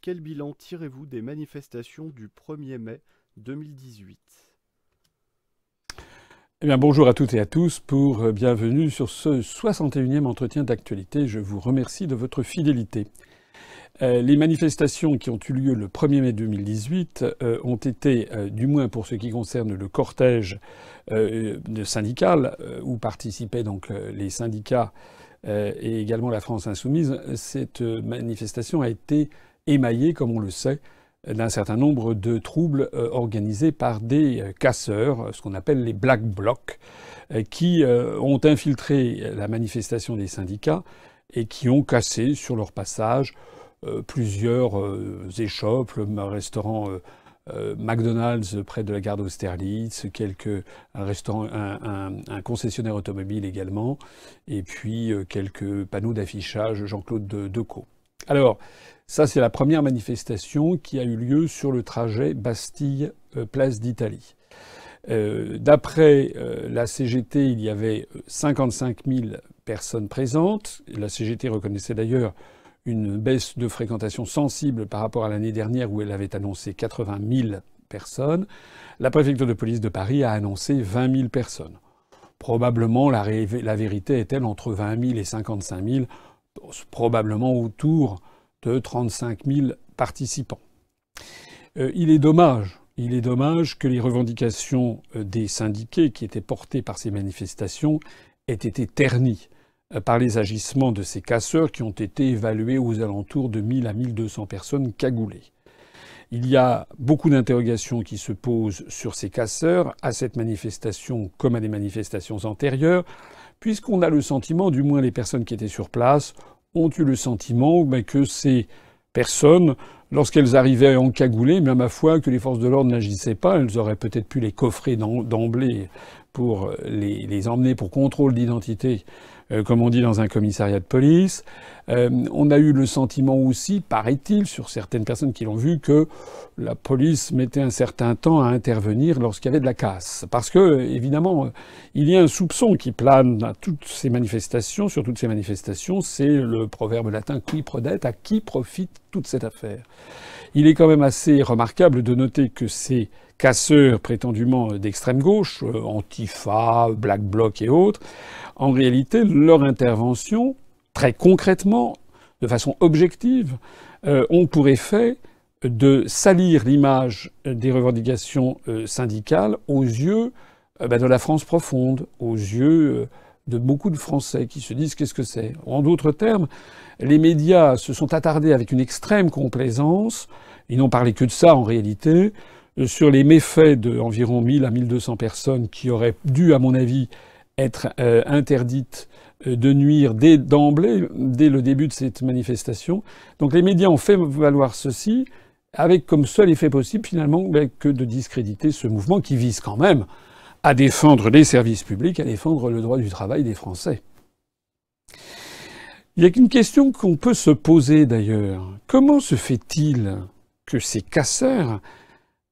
quel bilan tirez-vous des manifestations du 1er mai 2018? Eh bien, bonjour à toutes et à tous pour bienvenue sur ce 61e entretien d'actualité. Je vous remercie de votre fidélité. Les manifestations qui ont eu lieu le 1er mai 2018 ont été, du moins pour ce qui concerne le cortège syndical, où participaient donc les syndicats et également la France insoumise, cette manifestation a été émaillée, comme on le sait, d'un certain nombre de troubles organisés par des casseurs, ce qu'on appelle les Black Blocs, qui ont infiltré la manifestation des syndicats et qui ont cassé sur leur passage plusieurs échoppes, le restaurant McDonald's près de la gare d'Austerlitz, un concessionnaire automobile également, et puis quelques panneaux d'affichage Jean-Claude Decaux. Alors, ça, c'est la première manifestation qui a eu lieu sur le trajet Bastille-Place d'Italie. D'après la CGT, il y avait 55 000 personnes présentes. La CGT reconnaissait d'ailleurs une baisse de fréquentation sensible par rapport à l'année dernière où elle avait annoncé 80 000 personnes. La préfecture de police de Paris a annoncé 20 000 personnes. Probablement, la vérité est-elle entre 20 000 et 55 000, probablement autour de 35 000 participants. Il est dommage que les revendications des syndiqués qui étaient portées par ces manifestations aient été ternies par les agissements de ces casseurs qui ont été évalués aux alentours de 1000 à 1200 personnes cagoulées. Il y a beaucoup d'interrogations qui se posent sur ces casseurs, à cette manifestation comme à des manifestations antérieures, puisqu'on a le sentiment, du moins les personnes qui étaient sur place, ont eu le sentiment que ces personnes, lorsqu'elles arrivaient encagoulées, mais à ma foi, que les forces de l'ordre n'agissaient pas, elles auraient peut-être pu les coffrer d'emblée pour les emmener pour contrôle d'identité, comme on dit dans un commissariat de police. On a eu le sentiment aussi, paraît-il, sur certaines personnes qui l'ont vu, que la police mettait un certain temps à intervenir lorsqu'il y avait de la casse. Parce que, évidemment, il y a un soupçon qui plane à toutes ces manifestations, sur toutes ces manifestations, c'est le proverbe latin qui prodette, à qui profite toute cette affaire. Il est quand même assez remarquable de noter que ces casseurs prétendument d'extrême gauche, Antifa, Black Bloc et autres, en réalité, leur intervention, très concrètement, de façon objective, ont pour effet de salir l'image des revendications syndicales aux yeux de la France profonde, aux yeux de beaucoup de Français qui se disent qu'est-ce que c'est. En d'autres termes, les médias se sont attardés avec une extrême complaisance, ils n'ont parlé que de ça en réalité, sur les méfaits d'environ 1000 à 1200 personnes qui auraient dû, à mon avis, être interdites de nuire d'emblée, dès le début de cette manifestation. Donc les médias ont fait valoir ceci, avec comme seul effet possible, finalement, que de discréditer ce mouvement qui vise quand même à défendre les services publics, à défendre le droit du travail des Français. Il y a qu'une question qu'on peut se poser d'ailleurs. Comment se fait-il que ces casseurs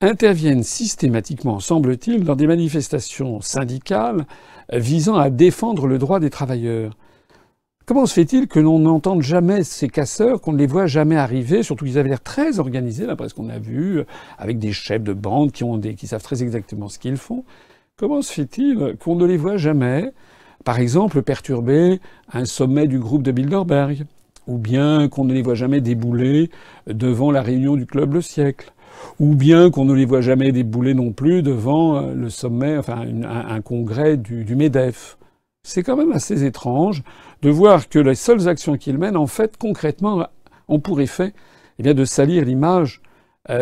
interviennent systématiquement, semble-t-il, dans des manifestations syndicales visant à défendre le droit des travailleurs? Comment se fait-il que l'on n'entende jamais ces casseurs, qu'on ne les voit jamais arriver, surtout qu'ils avaient l'air très organisés, d'après ce qu'on a vu, avec des chefs de bande qui savent très exactement ce qu'ils font? Comment se fait-il qu'on ne les voit jamais, par exemple, perturber un sommet du groupe de Bilderberg? Ou bien qu'on ne les voit jamais débouler devant la réunion du Club Le Siècle? Ou bien qu'on ne les voit jamais débouler non plus devant le sommet, enfin un congrès du MEDEF. C'est quand même assez étrange de voir que les seules actions qu'ils mènent, en fait, concrètement, ont pour effet de salir l'image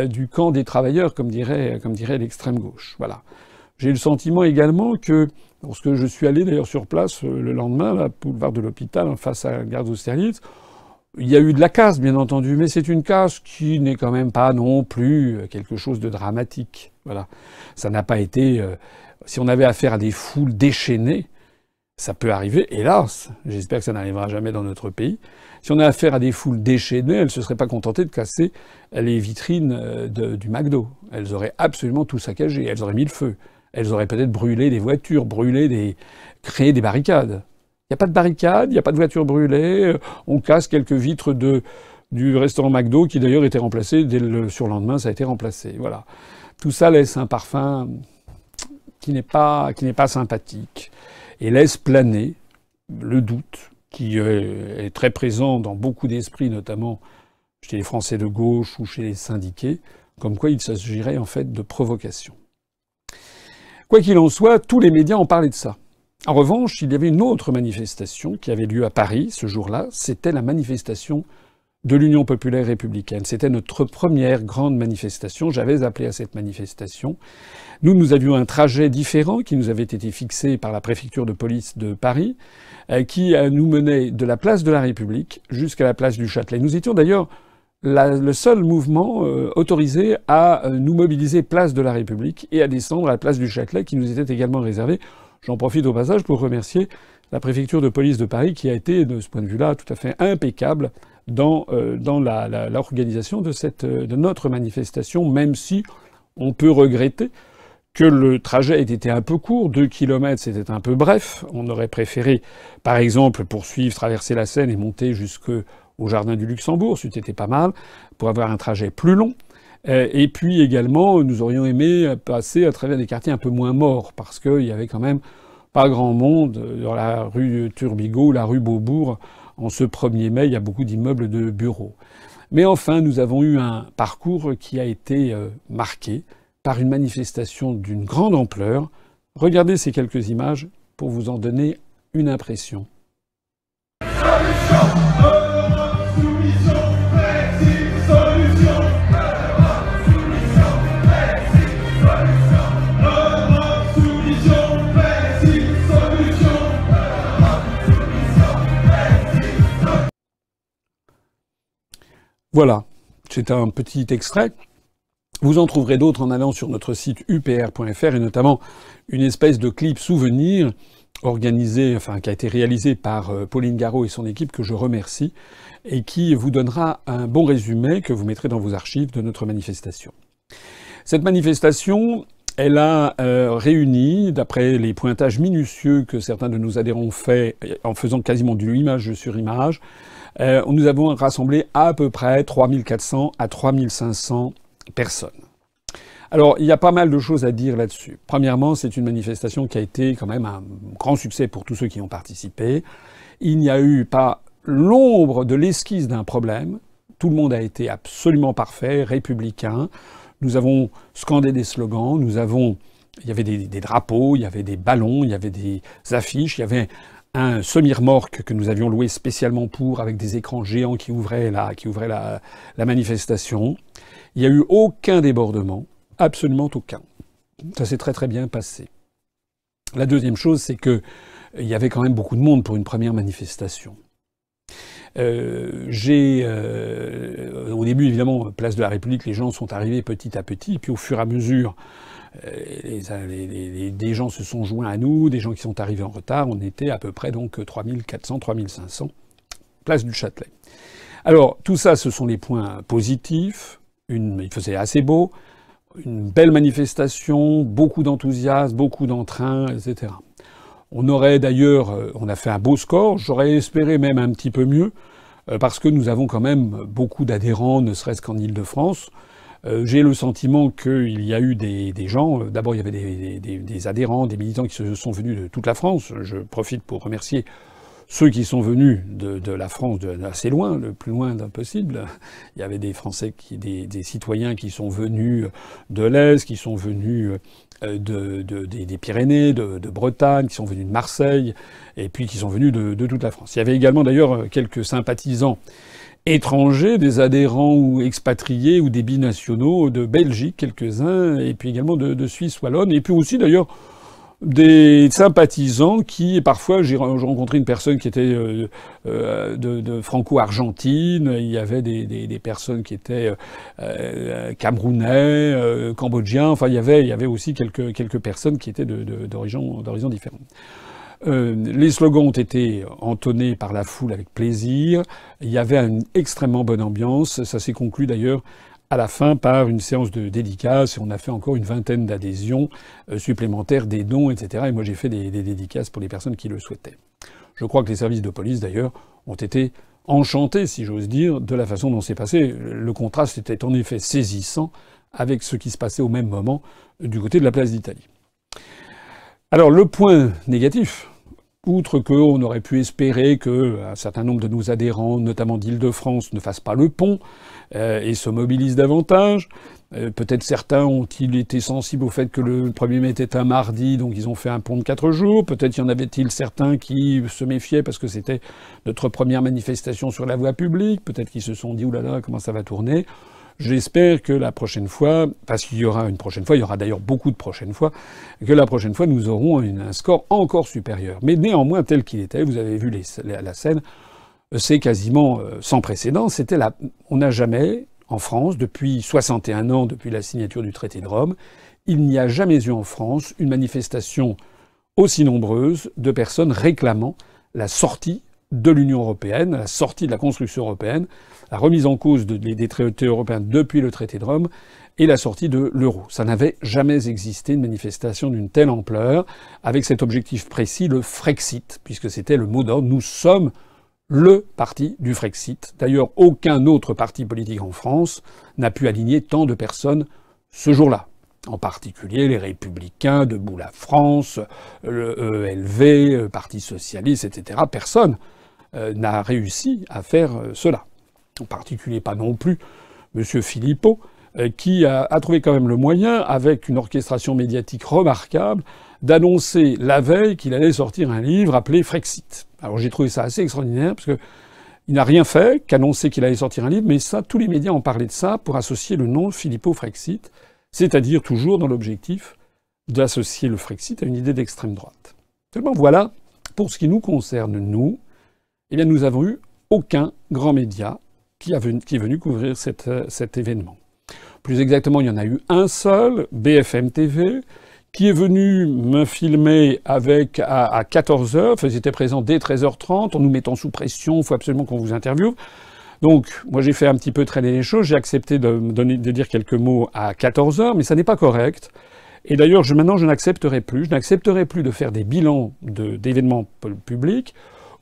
du camp des travailleurs, comme dirait l'extrême gauche. Voilà. J'ai eu le sentiment également que, lorsque je suis allé d'ailleurs sur place le lendemain, là, boulevard de l'Hôpital, en face à la gare d'Austerlitz, il y a eu de la casse, bien entendu, mais c'est une casse qui n'est quand même pas non plus quelque chose de dramatique. Voilà. Ça n'a pas été... si on avait affaire à des foules déchaînées, ça peut arriver, hélas, j'espère que ça n'arrivera jamais dans notre pays. Si on a affaire à des foules déchaînées, elles ne se seraient pas contentées de casser les vitrines du McDo. Elles auraient absolument tout saccagé, elles auraient mis le feu. Elles auraient peut-être brûlé des voitures, créé des barricades. Il n'y a pas de barricades, il n'y a pas de voitures brûlées, on casse quelques vitres de du restaurant McDo, qui d'ailleurs était remplacé dès le surlendemain, ça a été remplacé. Voilà. Tout ça laisse un parfum qui n'est pas sympathique et laisse planer le doute qui est très présent dans beaucoup d'esprits, notamment chez les Français de gauche ou chez les syndiqués, comme quoi il s'agirait en fait de provocation. Quoi qu'il en soit, tous les médias ont parlé de ça. En revanche, il y avait une autre manifestation qui avait lieu à Paris ce jour-là, c'était la manifestation de l'Union populaire républicaine. C'était notre première grande manifestation. J'avais appelé à cette manifestation. Nous avions un trajet différent qui nous avait été fixé par la préfecture de police de Paris, qui nous menait de la place de la République jusqu'à la place du Châtelet. Nous étions d'ailleurs le seul mouvement autorisé à nous mobiliser place de la République et à descendre à la place du Châtelet, qui nous était également réservée. J'en profite au passage pour remercier la préfecture de police de Paris qui a été, de ce point de vue-là, tout à fait impeccable dans l'organisation de notre manifestation, même si on peut regretter que le trajet ait été un peu court, 2 kilomètres, c'était un peu bref. On aurait préféré, par exemple, poursuivre, traverser la Seine et monter jusqu'au Jardin du Luxembourg, c'eût été pas mal, pour avoir un trajet plus long. Et puis également, nous aurions aimé passer à travers des quartiers un peu moins morts, parce qu'il y avait quand même pas grand monde dans la rue Turbigo, la rue Beaubourg. En ce 1er mai, il y a beaucoup d'immeubles de bureaux. Mais enfin, nous avons eu un parcours qui a été marqué par une manifestation d'une grande ampleur. Regardez ces quelques images pour vous en donner une impression. Voilà, c'est un petit extrait. Vous en trouverez d'autres en allant sur notre site upr.fr et notamment une espèce de clip souvenir organisé, qui a été réalisé par Pauline Garot et son équipe, que je remercie, et qui vous donnera un bon résumé que vous mettrez dans vos archives de notre manifestation. Cette manifestation, elle a réuni, d'après les pointages minutieux que certains de nos adhérents ont fait, en faisant quasiment du image sur image, nous avons rassemblé à peu près 3400 à 3500 personnes. Alors, il y a pas mal de choses à dire là-dessus. Premièrement, c'est une manifestation qui a été quand même un grand succès pour tous ceux qui ont participé. Il n'y a eu pas l'ombre de l'esquisse d'un problème. Tout le monde a été absolument parfait, républicain. Nous avons scandé des slogans, il y avait des drapeaux, il y avait des ballons, il y avait des affiches, il y avait un semi-remorque que nous avions loué spécialement avec des écrans géants qui ouvraient la manifestation. Il n'y a eu aucun débordement, absolument aucun. Ça s'est très très bien passé. La deuxième chose, c'est que il y avait quand même beaucoup de monde pour une première manifestation. Au début, évidemment, place de la République, les gens sont arrivés petit à petit, et puis au fur et à mesure, des gens se sont joints à nous, des gens qui sont arrivés en retard. On était à peu près donc 3400, 3500, place du Châtelet. Alors, tout ça, ce sont les points positifs. Il faisait assez beau, une belle manifestation, beaucoup d'enthousiasme, beaucoup d'entrain, etc. On a fait un beau score. J'aurais espéré même un petit peu mieux, parce que nous avons quand même beaucoup d'adhérents, ne serait-ce qu'en Île-de-France. J'ai le sentiment qu'il y a eu des gens. D'abord, il y avait des adhérents, des militants qui se sont venus de toute la France. Je profite pour remercier ceux qui sont venus de la France d'assez loin, le plus loin possible. Il y avait des Français, des citoyens qui sont venus de l'Est, qui sont venus des Pyrénées, de Bretagne, qui sont venus de Marseille, et puis qui sont venus de toute la France. Il y avait également d'ailleurs quelques sympathisants étrangers, des adhérents ou expatriés ou des binationaux de Belgique, quelques-uns, et puis également de Suisse wallonne, et puis aussi d'ailleurs des sympathisants qui, parfois, j'ai rencontré une personne qui était de Franco-Argentine, il y avait des personnes qui étaient camerounais, cambodgiens, enfin il y avait aussi quelques personnes qui étaient d'horizons différentes. Les slogans ont été entonnés par la foule avec plaisir. Il y avait une extrêmement bonne ambiance. Ça s'est conclu d'ailleurs à la fin par une séance de dédicaces et on a fait encore une vingtaine d'adhésions supplémentaires, des dons, etc. Et moi j'ai fait des dédicaces pour les personnes qui le souhaitaient. Je crois que les services de police d'ailleurs ont été enchanté, si j'ose dire, de la façon dont c'est passé. Le contraste était en effet saisissant avec ce qui se passait au même moment du côté de la place d'Italie. Alors le point négatif, outre qu'on aurait pu espérer qu'un certain nombre de nos adhérents, notamment d'Île-de-France, ne fassent pas le pont et se mobilisent davantage, peut-être certains ont-ils été sensibles au fait que le 1er mai était un mardi, donc ils ont fait un pont de 4 jours. Peut-être y en avait-il certains qui se méfiaient parce que c'était notre première manifestation sur la voie publique. Peut-être qu'ils se sont dit « Ouh là là, comment ça va tourner ?» J'espère que la prochaine fois, parce qu'il y aura une prochaine fois, il y aura d'ailleurs beaucoup de prochaines fois, que la prochaine fois nous aurons un score encore supérieur. Mais néanmoins, tel qu'il était, vous avez vu la scène, c'est quasiment sans précédent. On n'a jamais, en France, depuis 61 ans, depuis la signature du traité de Rome, il n'y a jamais eu en France une manifestation aussi nombreuse de personnes réclamant la sortie de l'Union européenne, la sortie de la construction européenne, la remise en cause des traités européens depuis le traité de Rome et la sortie de l'euro. Ça n'avait jamais existé une manifestation d'une telle ampleur, avec cet objectif précis, le Frexit, puisque c'était le mot d'ordre. Nous sommes le parti du Frexit. D'ailleurs, aucun autre parti politique en France n'a pu aligner tant de personnes ce jour-là. En particulier les Républicains, Debout la France, le ELV, le Parti Socialiste, etc. Personne n'a réussi à faire cela. En particulier pas non plus M. Philippot, qui a trouvé quand même le moyen, avec une orchestration médiatique remarquable, d'annoncer la veille qu'il allait sortir un livre appelé Frexit. Alors j'ai trouvé ça assez extraordinaire, parce que il n'a rien fait qu'annoncer qu'il allait sortir un livre, mais ça, tous les médias ont parlé de ça pour associer le nom Philippot-Frexit, c'est-à-dire toujours dans l'objectif d'associer le Frexit à une idée d'extrême droite. Seulement voilà, pour ce qui nous concerne, nous, eh bien nous avons eu aucun grand média qui est venu couvrir cet événement. Plus exactement, il y en a eu un seul, BFM TV, qui est venu me filmer à 14h, enfin, ils étaient présents dès 13h30, en nous mettant sous pression, il faut absolument qu'on vous interviewe. Donc, moi j'ai fait un petit peu traîner les choses, j'ai accepté de dire quelques mots à 14h, mais ça n'est pas correct. Et d'ailleurs, maintenant, je n'accepterai plus de faire des bilans d'événements publics,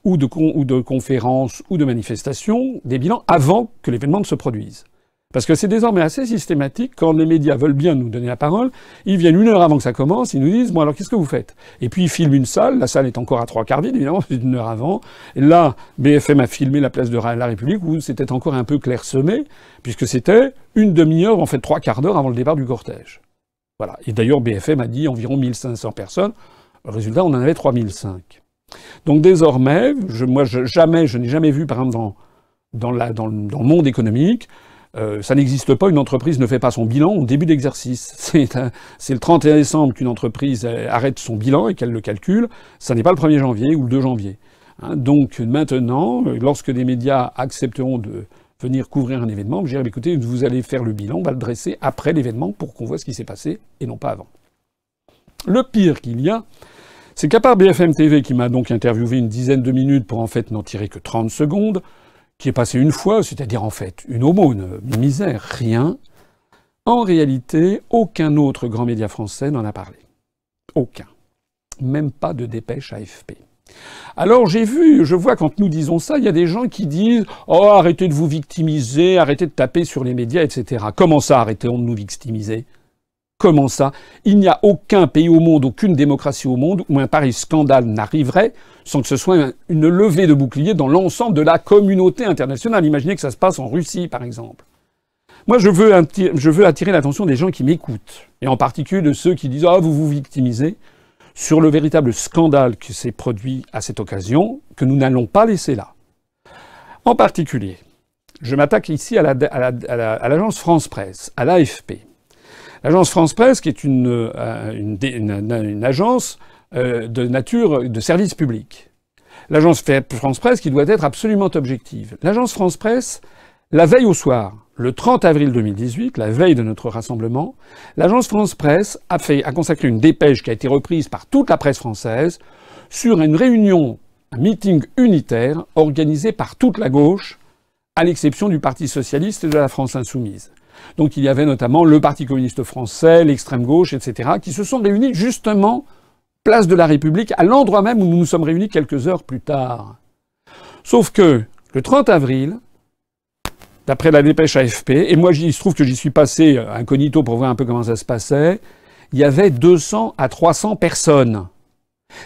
ou de conférences, ou de manifestations, des bilans avant que l'événement ne se produise. Parce que c'est désormais assez systématique, quand les médias veulent bien nous donner la parole, ils viennent 1 heure avant que ça commence, ils nous disent « Bon alors qu'est-ce que vous faites ?» Et puis ils filment une salle, la salle est encore à 3/4 vide, évidemment, c'est 1 heure avant. Et là, BFM a filmé la place de la République, où c'était encore un peu clairsemé, puisque c'était une demi-heure, en fait 3/4 d'heure avant le départ du cortège. Voilà. Et d'ailleurs, BFM a dit environ 1500 personnes. Le résultat, on en avait 3005. Donc désormais, je n'ai jamais vu, par exemple, dans le monde économique, ça n'existe pas, une entreprise ne fait pas son bilan au début d'exercice. C'est le 31 décembre qu'une entreprise arrête son bilan et qu'elle le calcule. Ça n'est pas le 1er janvier ou le 2 janvier. Hein, donc maintenant, lorsque des médias accepteront de venir couvrir un événement, je dirais, écoutez, vous allez faire le bilan, on va le dresser après l'événement pour qu'on voit ce qui s'est passé et non pas avant. Le pire qu'il y a, c'est qu'à part BFM TV, qui m'a donc interviewé une dizaine de minutes pour en fait n'en tirer que 30 secondes, qui est passé une fois, c'est-à-dire en fait une aumône, une misère, rien. En réalité, aucun autre grand média français n'en a parlé. Aucun. Même pas de dépêche AFP. Alors je vois quand nous disons ça, il y a des gens qui disent « Oh, arrêtez de vous victimiser, arrêtez de taper sur les médias, etc. » Comment ça, arrêtons de nous victimiser ? Comment ça ? Il n'y a aucun pays au monde, aucune démocratie au monde où un pareil scandale n'arriverait sans que ce soit une levée de bouclier dans l'ensemble de la communauté internationale. Imaginez que ça se passe en Russie, par exemple. Moi, je veux attirer l'attention des gens qui m'écoutent, et en particulier de ceux qui disent « Ah, vous vous victimisez », sur le véritable scandale qui s'est produit à cette occasion, que nous n'allons pas laisser là. En particulier, je m'attaque ici à l'agence France Presse, à l'AFP. L'agence France Presse, qui est une agence de nature de service public. L'agence France Presse qui doit être absolument objective. L'agence France Presse, la veille au soir, le 30 avril 2018, la veille de notre rassemblement, l'agence France Presse a consacré une dépêche qui a été reprise par toute la presse française sur une réunion, un meeting unitaire organisé par toute la gauche, à l'exception du Parti Socialiste et de la France Insoumise. Donc il y avait notamment le Parti communiste français, l'extrême gauche, etc., qui se sont réunis justement place de la République, à l'endroit même où nous nous sommes réunis quelques heures plus tard. Sauf que Le 30 avril, d'après la dépêche AFP, et moi il se trouve que j'y suis passé incognito pour voir un peu comment ça se passait, il y avait 200 à 300 personnes.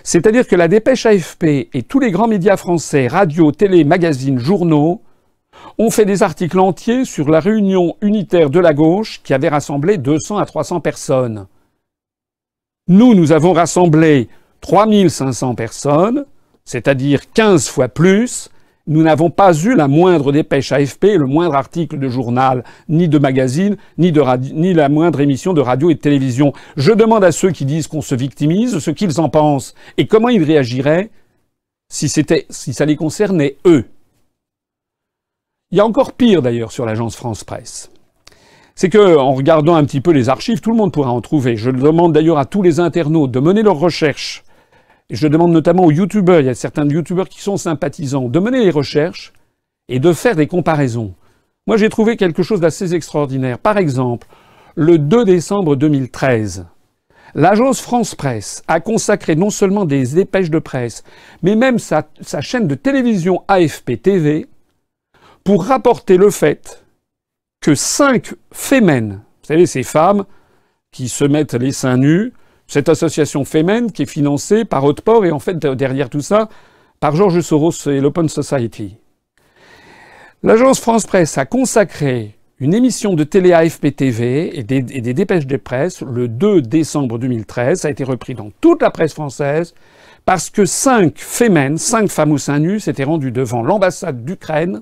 C'est-à-dire que la dépêche AFP et tous les grands médias français, radio, télé, magazines, journaux, ont fait des articles entiers sur la réunion unitaire de la gauche qui avait rassemblé 200 à 300 personnes. Nous avons rassemblé 3500 personnes, c'est-à-dire 15 fois plus. Nous n'avons pas eu la moindre dépêche AFP, le moindre article de journal, ni de magazine, ni la moindre émission de radio et de télévision. Je demande à ceux qui disent qu'on se victimise ce qu'ils en pensent et comment ils réagiraient si ça les concernait eux. Il y a encore pire d'ailleurs sur l'agence France Presse. C'est que, en regardant un petit peu les archives, tout le monde pourra en trouver. Je demande d'ailleurs à tous les internautes de mener leurs recherches. Et je demande notamment aux youtubeurs, il y a certains youtubeurs qui sont sympathisants, de mener les recherches et de faire des comparaisons. Moi, j'ai trouvé quelque chose d'assez extraordinaire. Par exemple, le 2 décembre 2013, l'agence France Presse a consacré non seulement des dépêches de presse, mais même sa chaîne de télévision AFP TV pour rapporter le fait que 5 Femen, vous savez, ces femmes qui se mettent les seins nus, cette association Femen qui est financée par Haute-Port et en fait derrière tout ça par George Soros et l'Open Society. L'agence France Presse a consacré une émission de télé AFP TV et des dépêches de presse le 2 décembre 2013. Ça a été repris dans toute la presse française parce que 5 Femen, 5 femmes aux seins nus, s'étaient rendues devant l'ambassade d'Ukraine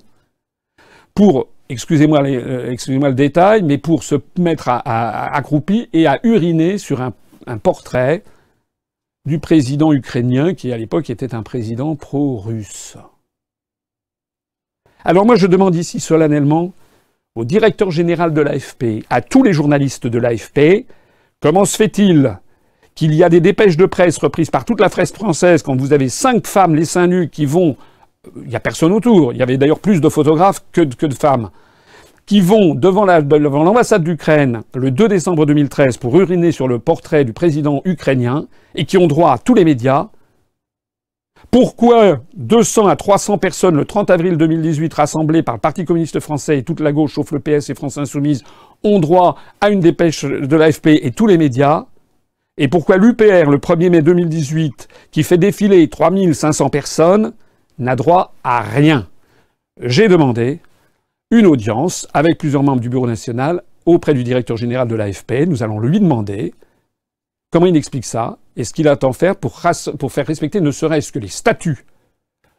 pour, excusez-moi le détail, mais pour se mettre accroupies et à uriner sur un portrait du président ukrainien qui, à l'époque, était un président pro-russe. Alors moi, je demande ici solennellement au directeur général de l'AFP, à tous les journalistes de l'AFP, comment se fait-il qu'il y a des dépêches de presse reprises par toute la presse française quand vous avez 5 femmes les seins nus qui vont... Il n'y a personne autour. Il y avait d'ailleurs plus de photographes que de femmes qui vont devant l'ambassade d'Ukraine le 2 décembre 2013 pour uriner sur le portrait du président ukrainien et qui ont droit à tous les médias. Pourquoi 200 à 300 personnes le 30 avril 2018 rassemblées par le Parti communiste français et toute la gauche, sauf le PS et France Insoumise, ont droit à une dépêche de l'AFP et tous les médias? Et pourquoi l'UPR, le 1er mai 2018, qui fait défiler 3500 personnes, n'a droit à rien? J'ai demandé une audience avec plusieurs membres du Bureau national auprès du directeur général de l'AFP. Nous allons lui demander comment il explique ça et ce qu'il attend faire pour faire respecter ne serait-ce que les statuts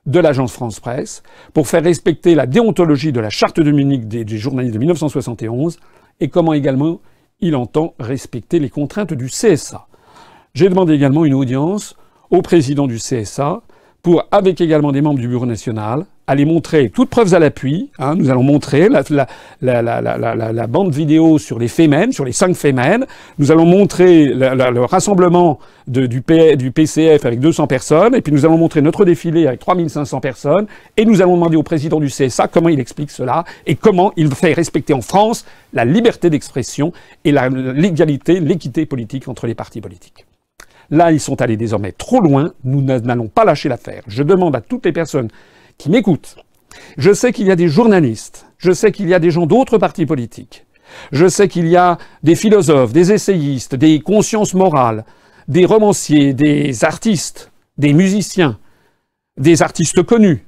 de l'agence France Presse, pour faire respecter la déontologie de la charte de Munich des journalistes de 1971 et comment également il entend respecter les contraintes du CSA. J'ai demandé également une audience au président du CSA pour, avec également des membres du Bureau national, aller montrer toutes preuves à l'appui. Nous allons montrer la bande vidéo sur les Femen, sur les 5 Femen. Nous allons montrer le rassemblement du PCF avec 200 personnes. Et puis nous allons montrer notre défilé avec 3500 personnes. Et nous allons demander au président du CSA comment il explique cela et comment il fait respecter en France la liberté d'expression et l'égalité, l'équité politique entre les partis politiques. Là, ils sont allés désormais trop loin. Nous n'allons pas lâcher l'affaire. Je demande à toutes les personnes qui m'écoutent. Je sais qu'il y a des journalistes. Je sais qu'il y a des gens d'autres partis politiques. Je sais qu'il y a des philosophes, des essayistes, des consciences morales, des romanciers, des artistes, des musiciens, des artistes connus,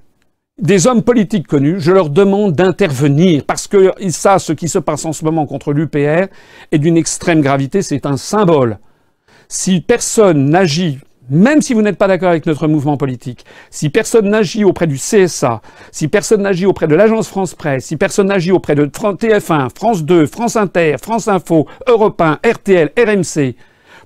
des hommes politiques connus. Je leur demande d'intervenir parce que ça, ce qui se passe en ce moment contre l'UPR est d'une extrême gravité. C'est un symbole. Si personne n'agit, même si vous n'êtes pas d'accord avec notre mouvement politique, si personne n'agit auprès du CSA, si personne n'agit auprès de l'agence France Presse, si personne n'agit auprès de TF1, France 2, France Inter, France Info, Europe 1, RTL, RMC,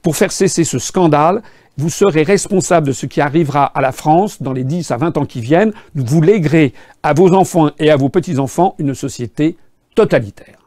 pour faire cesser ce scandale, vous serez responsable de ce qui arrivera à la France dans les 10 à 20 ans qui viennent. Vous léguerez à vos enfants et à vos petits-enfants une société totalitaire.